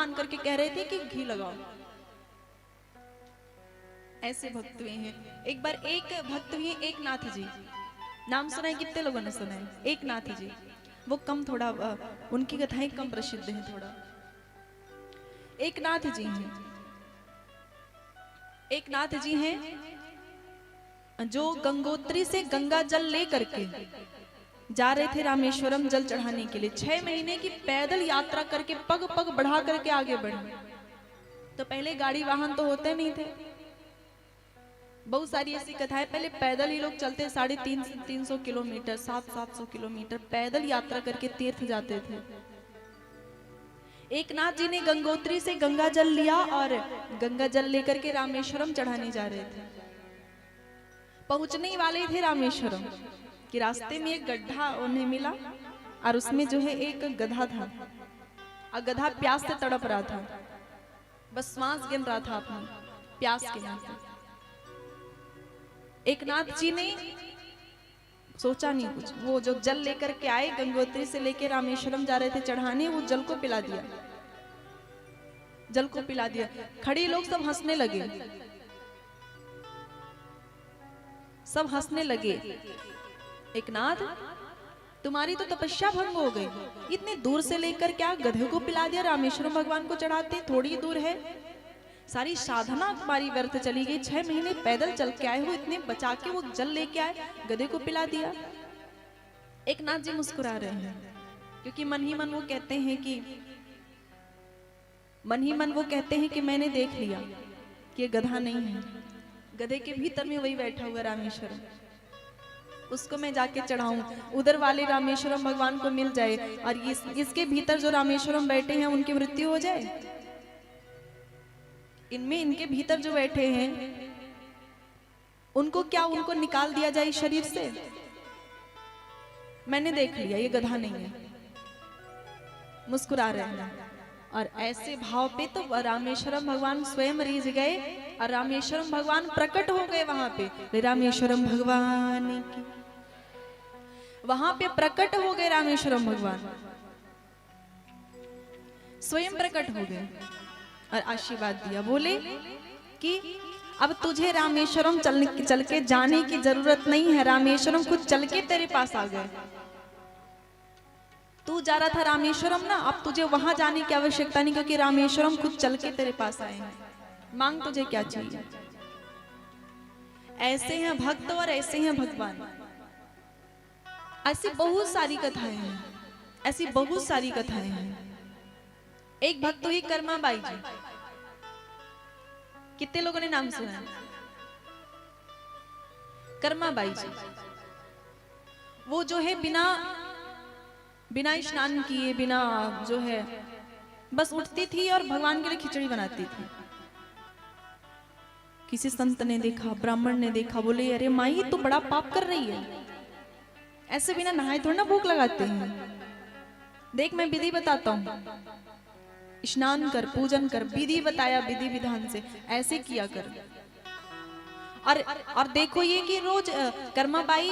मान करके कह रहे थे कि घी लगाओ। ऐसे भक्त हुए हैं। एक बार एक भक्त हुए एक नाथ जी, नाम सुना है? कितने लोगों ने सुना है? एक नाथ जी। वो कम थोड़ा उनकी कथाएं कम प्रसिद्ध हैं थोड़ा। एक नाथ जी हैं, एक नाथ जी हैं जो गंगोत्री से गंगा जल ले करके जा रहे थे रामेश्वरम जल चढ़ाने के लिए। 6 महीने की पैदल यात्रा करके पग पग बढ़ा करके आगे बढ़े। तो पहले गाड़ी वाहन तो होते नहीं थे, बहुत सारी ऐसी कथाएं। पहले पैदल ही लोग चलते, 350 किलोमीटर, 700 किलोमीटर पैदल यात्रा करके तीर्थ जाते थे। एक नाथ जी ने गंगोत्री से गंगा जल लिया और गंगा जल लेकर के रामेश्वरम चढ़ाने जा रहे थे। पहुंचने वाले थे रामेश्वरम कि रास्ते में एक गड्ढा उन्हें मिला और उसमें जो है एक गधा था और गधा प्यास से तड़प रहा था, बस श्वास गिन रहा था अपनी प्यास के नाते। एक नाथ जी ने सोचा नहीं कुछ, वो जो जल लेकर के आए गंगोत्री से लेकर रामेश्वरम जा रहे थे चढ़ाने, वो जल को पिला दिया, जल को पिला दिया। खड़े लोग सब हंसने लगे, सब हंसने लगे। एक नाथ, तुम्हारी तो तपस्या भंग हो गई, इतने दूर से लेकर क्या गधे को पिला दिया, रामेश्वरम भगवान को चढ़ाते, थोड़ी दूर है, सारी साधना तुम्हारी व्यर्थ चली गई। 6 महीने पैदल चल के आए हो, इतने बचा के वो जल लेके आए, गधे को पिला दिया। एक नाथ जी मुस्कुरा रहे हैं क्योंकि मन ही मन वो कहते हैं कि मैंने देख लिया कि ये गधा नहीं है, गधे के भीतर में वही बैठा हुआ रामेश्वरम, उसको मैं जाके चढ़ाऊं, उधर वाले रामेश्वरम भगवान को मिल जाए और इसके भीतर जो रामेश्वरम बैठे हैं उनकी मृत्यु हो जाए। इनमें इनके भीतर जो बैठे हैं उनको क्या, उनको निकाल दिया जाए शरीर से? मैंने देख लिया ये गधा नहीं है। मुस्कुरा रहे हैं और ऐसे भाव पे तो रामेश्वरम भगवान स्वयं रीझ गए और रामेश्वरम भगवान प्रकट हो गए वहां पे। रामेश्वरम भगवान की, वहां पे प्रकट हो गए रामेश्वरम भगवान, स्वयं प्रकट हो गए और आशीर्वाद दिया। बोले कि अब तुझे रामेश्वरम चल के जाने की जरूरत नहीं है, रामेश्वरम खुद चल के तेरे पास आ गए। तू जा रहा था रामेश्वरम ना, अब तुझे वहां जाने की आवश्यकता नहीं क्योंकि रामेश्वरम खुद चल के तेरे पास आए हैं। मांग तुझे क्या चाहिए। ऐसे हैं भक्त और ऐसे हैं भगवान। ऐसी बहुत सारी कथाएं हैं, ऐसी बहुत सारी कथाएं हैं। एक भक्त हुई कर्मा बाई जी, कितने लोगों ने नाम सुना? कर्मा बाई जी, वो जो है बिना स्नान किए, बिना जो है बस उठती थी और भगवान के लिए खिचड़ी बनाती थी। किसी संत ने देखा, ब्राह्मण ने देखा, बोले अरे माई तू बड़ा पाप कर रही है, ऐसे बिना नहाए थोड़ा ना भूख लगाते हैं। देख मैं विधि बताता हूँ, स्नान कर, पूजन कर, विधि बताया, विधि विधान से ऐसे किया कर। और देखो ये कि रोज कर्माबाई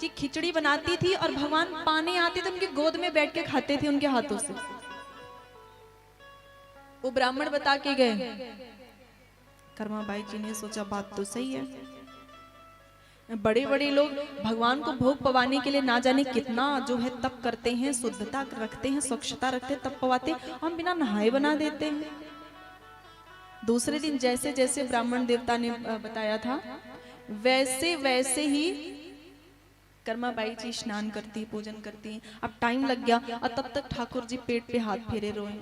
जी खिचड़ी बनाती थी और भगवान पाने आते थे, उनके गोद में बैठ के खाते थे उनके हाथों से। वो ब्राह्मण बता के गए। कर्माबाई जी ने सोचा बात तो सही है, बड़े बड़े लोग भगवान को भोग पवाने के लिए ना जाने कितना जो है तप करते हैं, शुद्धता रखते हैं, स्वच्छता रखते हैं, तप पवाते, हम बिना नहाए बना देते हैं। दूसरे दिन जैसे जैसे ब्राह्मण देवता ने बताया था वैसे वैसे ही कर्माबाई जी स्नान करती, पूजन करती। अब टाइम लग गया और तब तक ठाकुर जी पेट पे हाथ फेरे रोए,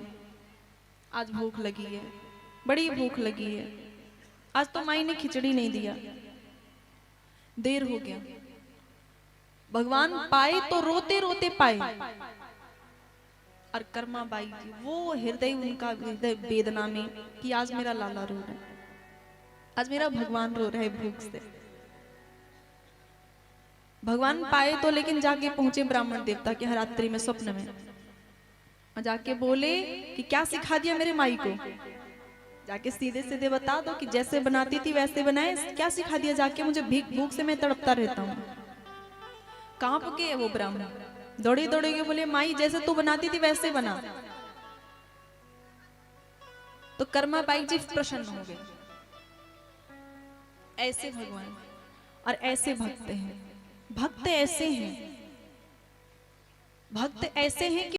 आज भूख लगी है, बड़ी भूख लगी है, आज तो माई ने खिचड़ी नहीं दिया, देर हो गया। भगवान पाए तो रोते रोते पाए और कर्माबाई जी वो हृदय, उनका हृदय वेदना में कि आज मेरा लाला रो रहा है, आज मेरा भगवान रो रहा है भूख से। भगवान पाए तो लेकिन जाके पहुंचे ब्राह्मण देवता के रात्रि में स्वप्न में, और जाके बोले कि क्या सिखा दिया मेरे माई को, जाके सीधे सीधे बता दो कि जैसे बनाती थी वैसे बनाए, क्या सिखा दिया जाके, मुझे भूख से मैं तड़पता रहता हूँ। कांप के वो ब्राह्मण दौड़े दौड़े के बोले माई जैसे तू बनाती थी वैसे बना। तो कर्माबाई जी प्रसन्न हो गए। ऐसे भगवान और ऐसे भक्त हैं, भक्त ऐसे हैं कि